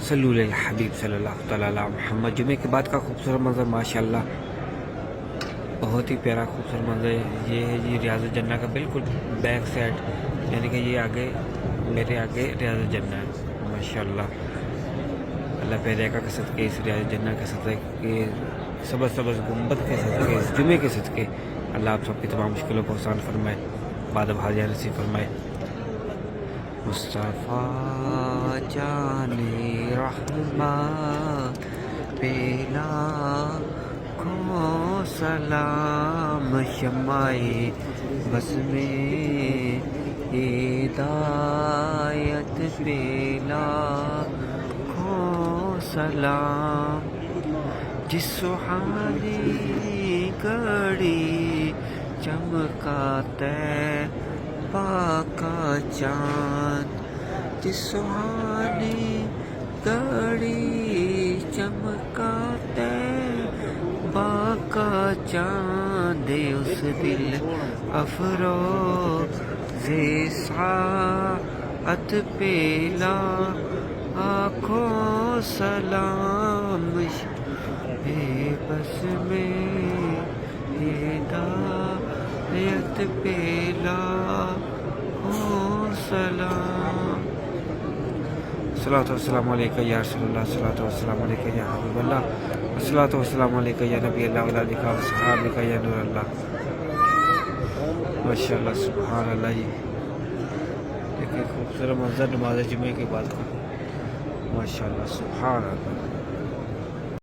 صلو علی الحبیب صلی اللہ تعالیٰ علی محمد۔ جمعے کے بعد کا خوبصورت منظر ماشاءاللہ بہت ہی پیارا خوبصورت منظر ہے۔ یہ ہے جی ریاض الجنہ کا بالکل بیک سائڈ، یعنی کہ یہ آگے میرے آگے ریاض الجنہ ہے ماشاءاللہ۔ اللہ پیدا کا صدقے، اس ریاض الجنہ کے صدقے، سبز سبز گنبد کے صدقے، اس جمعے کے صدقے اللہ آپ سب کی تمام مشکلوں کو آسان فرمائے، بعد بھاجا نصیب فرمائے۔ مصطفیٰ جان رحمت پیلا کو سلام، شمع بس میں ہدایت پیلا کو سلام، جس سہانی گھڑی چمکاتا کا چاند، جس سہانی گھڑی چمکاتا کا چاند، اس دل افروز ساعت پیلا آنکھوں سلام، بس میں ہدایت پیلا ہو سلام۔ الصلاۃ والسلام علیکہ یا رسول اللہ، الصلاۃ والسلام علیکہ یا حبیب اللہ، الصلاۃ والسلام علیکہ یا نبی اللہ وعلی آلہ وصحبہ یا نور اللہ۔ ماشاءاللہ سبحان اللہ جی، ایک خوبصورت منظر نماز جمعے کے بعد کا ماشاءاللہ سبحان اللہ۔